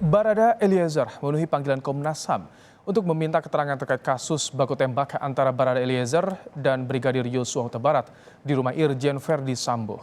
Barada Eliezer memenuhi panggilan Komnas HAM untuk meminta keterangan terkait kasus baku tembak antara Barada Eliezer dan Brigadir Yosua Huta Barat di rumah Irjen Verdi Sambo.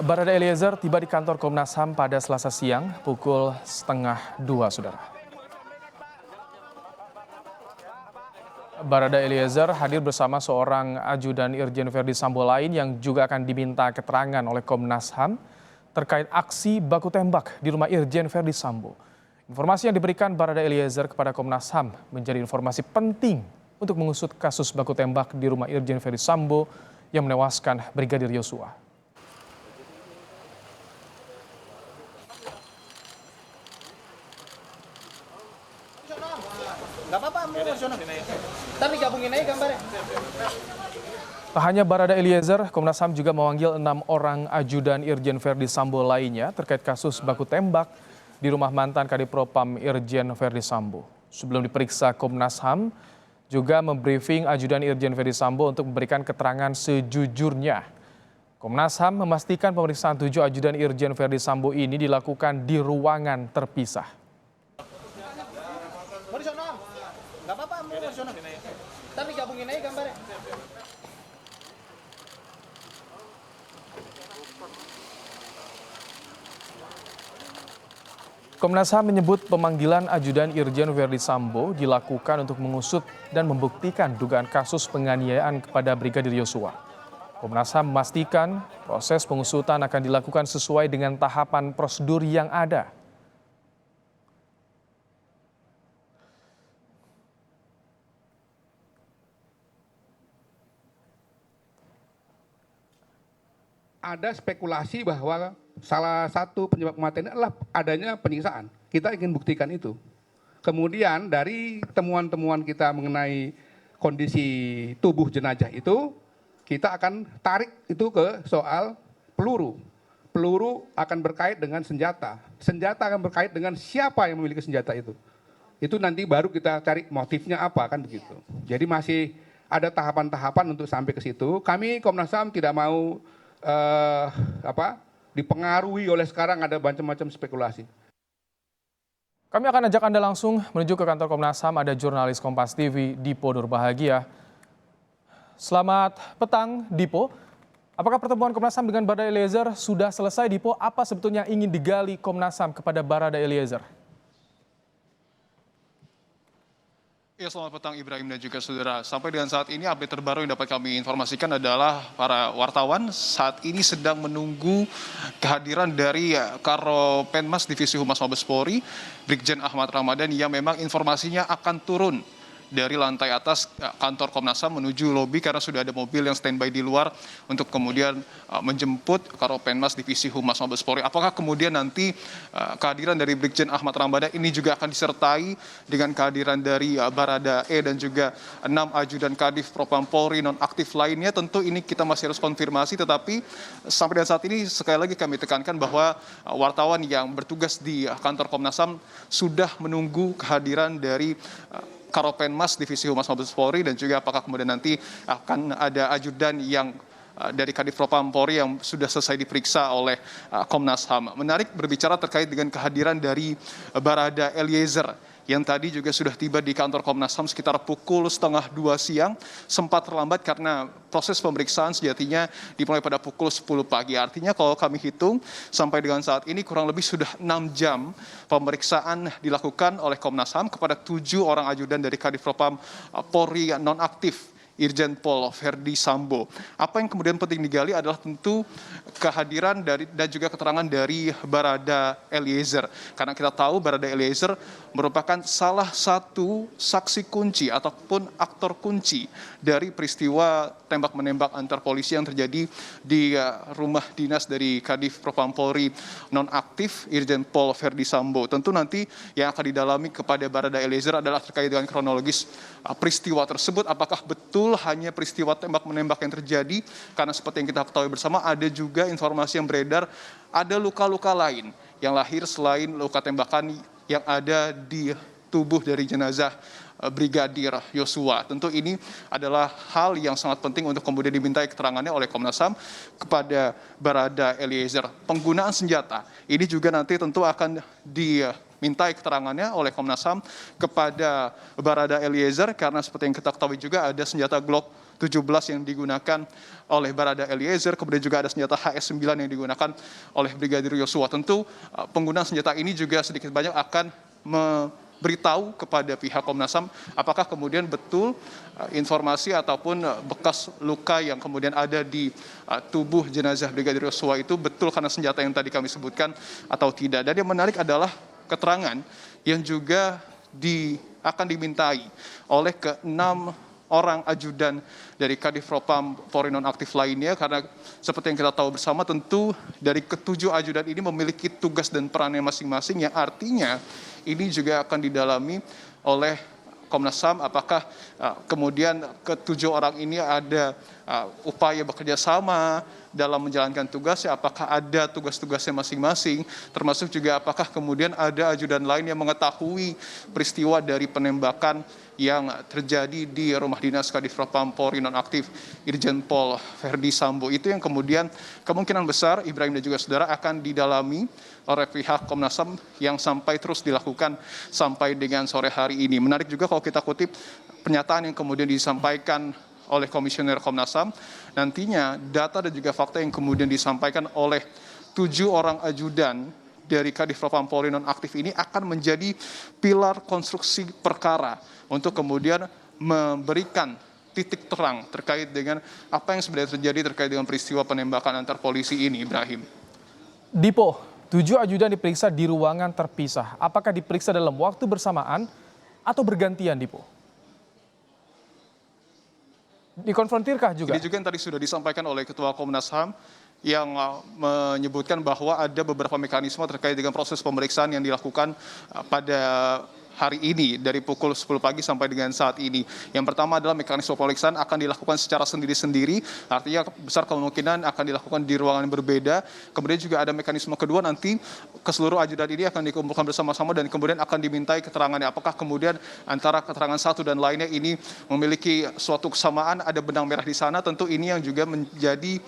Barada Eliezer tiba di kantor Komnas HAM pada Selasa siang pukul 1:30, saudara. Barada Eliezer hadir bersama seorang ajudan Irjen Verdi Sambo lain yang juga akan diminta keterangan oleh Komnas HAM terkait aksi baku tembak di rumah Irjen Verdi Sambo. Informasi yang diberikan Barada Eliezer kepada Komnas HAM menjadi informasi penting untuk mengusut kasus baku tembak di rumah Irjen Verdi Sambo yang menewaskan Brigadir Yosua. Nggak apa-apa, ntar digabungin aja gambarnya. Tak hanya Barada Eliezer, Komnas HAM juga memanggil 6 orang ajudan Irjen Verdi Sambo lainnya terkait kasus baku tembak di rumah mantan Kadipropam Irjen Verdi Sambo. Sebelum diperiksa, Komnas HAM juga membriefing ajudan Irjen Verdi Sambo untuk memberikan keterangan sejujurnya. Komnas HAM memastikan pemeriksaan 7 ajudan Irjen Verdi Sambo ini dilakukan di ruangan terpisah. Nggak apa-apa, ntar digabungin aja gambarnya. Komnas HAM menyebut pemanggilan ajudan Irjen Verdi Sambo dilakukan untuk mengusut dan membuktikan dugaan kasus penganiayaan kepada Brigadir Yosua. Komnas HAM memastikan proses pengusutan akan dilakukan sesuai dengan tahapan prosedur yang ada. Ada spekulasi bahwa salah satu penyebab kematian adalah adanya penyiksaan. Kita ingin buktikan itu. Kemudian dari temuan-temuan kita mengenai kondisi tubuh jenazah itu, kita akan tarik itu ke soal peluru. Peluru akan berkait dengan senjata. Senjata akan berkait dengan siapa yang memiliki senjata itu. Itu nanti baru kita cari motifnya apa, kan begitu. Jadi masih ada tahapan-tahapan untuk sampai ke situ. Kami Komnas HAM tidak mau dipengaruhi oleh sekarang ada macam-macam spekulasi. Kami akan ajak Anda langsung menuju ke kantor Komnas HAM. Ada jurnalis Kompas TV Dipo Nurbahagia. Selamat petang, Dipo. Apakah pertemuan Komnas HAM dengan Barada Eliezer sudah selesai, Dipo? Apa sebetulnya ingin digali Komnas HAM kepada Barada Eliezer? Ya, selamat petang Ibrahim dan juga saudara. Sampai dengan saat ini update terbaru yang dapat kami informasikan adalah para wartawan saat ini sedang menunggu kehadiran dari Karo Penmas Divisi Humas Mabes Polri, Brigjen Ahmad Ramadan, yang memang informasinya akan turun dari lantai atas kantor Komnas HAM menuju lobi karena sudah ada mobil yang standby di luar untuk kemudian menjemput Karo Penmas Divisi Humas Mabes Polri. Apakah kemudian nanti kehadiran dari Brigjen Ahmad Ramadan ini juga akan disertai dengan kehadiran dari Barada E dan juga 6 ajudan Kadif Propam Polri nonaktif lainnya? Tentu ini kita masih harus konfirmasi, tetapi sampai dengan saat ini sekali lagi kami tekankan bahwa wartawan yang bertugas di kantor Komnas HAM sudah menunggu kehadiran dari Karo Penmas Divisi Humas Mabes Polri dan juga apakah kemudian nanti akan ada ajudan yang dari Kadif Propam Polri yang sudah selesai diperiksa oleh Komnas HAM. Menarik berbicara terkait dengan kehadiran dari Barada Eliezer yang tadi juga sudah tiba di kantor Komnas HAM sekitar pukul 1:30 siang, sempat terlambat karena proses pemeriksaan sejatinya dimulai pada pukul 10 pagi. Artinya kalau kami hitung sampai dengan saat ini kurang lebih sudah 6 jam pemeriksaan dilakukan oleh Komnas HAM kepada 7 orang ajudan dari Kadif Propam Polri nonaktif Irjen Pol Verdi Sambo. Apa yang kemudian penting digali adalah tentu kehadiran dari dan juga keterangan dari Barada Eliezer. Karena kita tahu Barada Eliezer merupakan salah satu saksi kunci ataupun aktor kunci dari peristiwa tembak-menembak antar polisi yang terjadi di rumah dinas dari Kadif Propam Polri nonaktif Irjen Pol Verdi Sambo. Tentu nanti yang akan didalami kepada Barada Eliezer adalah terkait dengan kronologis peristiwa tersebut. Apakah betul hanya peristiwa tembak-menembak yang terjadi? Karena seperti yang kita ketahui bersama, ada juga informasi yang beredar ada luka-luka lain yang lahir selain luka tembakan yang ada di tubuh dari jenazah Brigadir Yosua. Tentu ini adalah hal yang sangat penting untuk kemudian dimintai keterangannya oleh Komnas HAM kepada Barada Eliezer. Penggunaan senjata ini juga nanti tentu akan dimintai keterangannya oleh Komnas HAM kepada Barada Eliezer, karena seperti yang kita ketahui juga ada senjata Glock 17 yang digunakan oleh Barada Eliezer, kemudian juga ada senjata HS-9 yang digunakan oleh Brigadir Yosua. Tentu penggunaan senjata ini juga sedikit banyak akan memberitahu kepada pihak Komnas HAM apakah kemudian betul informasi ataupun bekas luka yang kemudian ada di tubuh jenazah Brigadir Yosua itu betul karena senjata yang tadi kami sebutkan atau tidak. Dan yang menarik adalah keterangan yang juga akan dimintai oleh ke-6 orang ajudan dari Kadif Propam Polri nonaktif lainnya, karena seperti yang kita tahu bersama tentu dari ke-7 ajudan ini memiliki tugas dan perannya masing-masing, yang artinya ini juga akan didalami oleh Komnas HAM apakah kemudian ke-7 orang ini ada upaya bekerja sama dalam menjalankan tugasnya, apakah ada tugas-tugasnya masing-masing, termasuk juga apakah kemudian ada ajudan lain yang mengetahui peristiwa dari penembakan yang terjadi di rumah dinas Kadif Propam Polri nonaktif Irjen Pol Verdi Sambo. Itu yang kemudian kemungkinan besar Ibrahim dan juga saudara akan didalami oleh pihak Komnas HAM yang sampai terus dilakukan sampai dengan sore hari ini. Menarik juga kalau kita kutip pernyataan yang kemudian disampaikan oleh Komisioner Komnas HAM, nantinya data dan juga fakta yang kemudian disampaikan oleh 7 orang ajudan dari Kadif Propam Polri nonaktif ini akan menjadi pilar konstruksi perkara untuk kemudian memberikan titik terang terkait dengan apa yang sebenarnya terjadi terkait dengan peristiwa penembakan antar polisi ini, Ibrahim. Dipo, 7 ajudan diperiksa di ruangan terpisah. Apakah diperiksa dalam waktu bersamaan atau bergantian, Dipo? Dikonfrontirkah juga? Ini juga yang tadi sudah disampaikan oleh Ketua Komnas HAM yang menyebutkan bahwa ada beberapa mekanisme terkait dengan proses pemeriksaan yang dilakukan pada hari ini dari pukul 10 pagi sampai dengan saat ini. Yang pertama adalah mekanisme pemeriksaan akan dilakukan secara sendiri-sendiri, artinya besar kemungkinan akan dilakukan di ruangan yang berbeda. Kemudian juga ada mekanisme kedua, nanti keseluruh ajudan ini akan dikumpulkan bersama-sama dan kemudian akan dimintai keterangannya. Apakah kemudian antara keterangan satu dan lainnya ini memiliki suatu kesamaan, ada benang merah di sana, tentu ini yang juga menjadi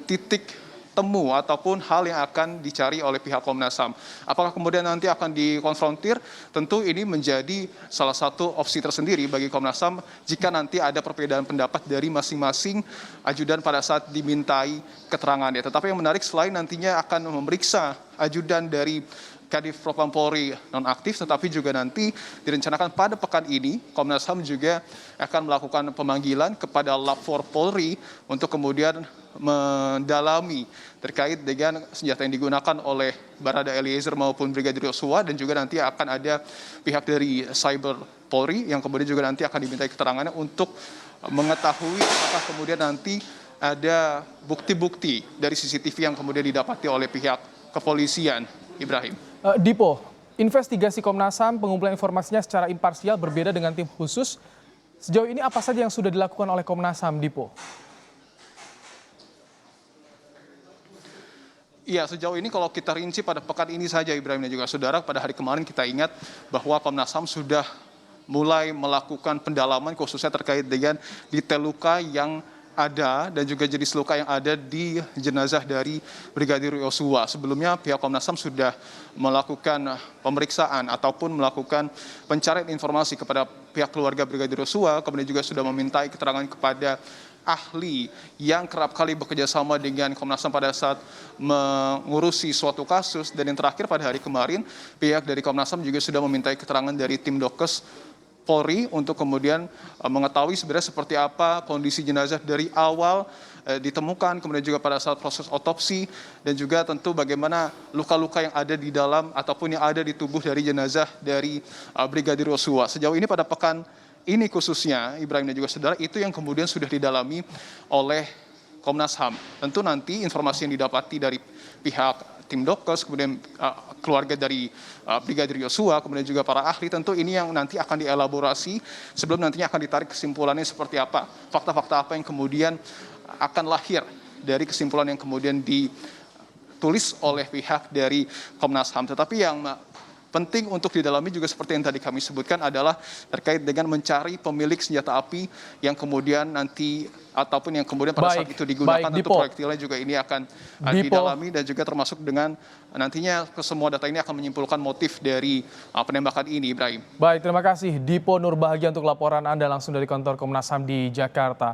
titik temu ataupun hal yang akan dicari oleh pihak Komnas HAM. Apakah kemudian nanti akan dikonfrontir? Tentu ini menjadi salah satu opsi tersendiri bagi Komnas HAM jika nanti ada perbedaan pendapat dari masing-masing ajudan pada saat dimintai keterangannya. Tetapi yang menarik, selain nantinya akan memeriksa ajudan dari Kadif Propam Polri nonaktif, tetapi juga nanti direncanakan pada pekan ini Komnas HAM juga akan melakukan pemanggilan kepada Lab-4 Polri untuk kemudian mendalami terkait dengan senjata yang digunakan oleh Barada Eliezer maupun Brigadir Yosua, dan juga nanti akan ada pihak dari Cyber Polri yang kemudian juga nanti akan dimintai keterangannya untuk mengetahui apakah kemudian nanti ada bukti-bukti dari CCTV yang kemudian didapati oleh pihak kepolisian, Ibrahim. Dipo, investigasi Komnas HAM pengumpulan informasinya secara imparsial berbeda dengan tim khusus. Sejauh ini apa saja yang sudah dilakukan oleh Komnas HAM, Dipo? Iya, sejauh ini kalau kita rinci pada pekan ini saja, Ibrahim dan juga saudara, pada hari kemarin kita ingat bahwa Komnas HAM sudah mulai melakukan pendalaman khususnya terkait dengan detail luka yang ada dan juga jenis luka yang ada di jenazah dari Brigadir Yosua. Sebelumnya pihak Komnas HAM sudah melakukan pemeriksaan ataupun melakukan pencarian informasi kepada pihak keluarga Brigadir Yosua, kemudian juga sudah memintai keterangan kepada ahli yang kerap kali bekerja sama dengan Komnas HAM pada saat mengurusi suatu kasus. Dan yang terakhir pada hari kemarin pihak dari Komnas HAM juga sudah memintai keterangan dari tim Dokes Polri untuk kemudian mengetahui sebenarnya seperti apa kondisi jenazah dari awal ditemukan, kemudian juga pada saat proses otopsi, dan juga tentu bagaimana luka-luka yang ada di dalam ataupun yang ada di tubuh dari jenazah dari Brigadir Yosua. Sejauh ini pada pekan ini khususnya, Ibrahim dan juga saudara, itu yang kemudian sudah didalami oleh Komnas HAM. Tentu nanti informasi yang didapati dari pihak tim Dokes, kemudian keluarga dari Brigadir Yosua, kemudian juga para ahli, tentu ini yang nanti akan dielaborasi sebelum nantinya akan ditarik kesimpulannya seperti apa, fakta-fakta apa yang kemudian akan lahir dari kesimpulan yang kemudian ditulis oleh pihak dari Komnas HAM. Tetapi yang penting untuk didalami juga seperti yang tadi kami sebutkan adalah terkait dengan mencari pemilik senjata api yang kemudian nanti ataupun yang kemudian pada saat itu digunakan baik, untuk Dipo. proyektilnya juga ini akan Dipo. didalami dan juga termasuk dengan nantinya semua data ini akan menyimpulkan motif dari penembakan ini, Ibrahim. Baik, terima kasih Dipo Nurbahagia untuk laporan Anda langsung dari kantor Komnas HAM di Jakarta.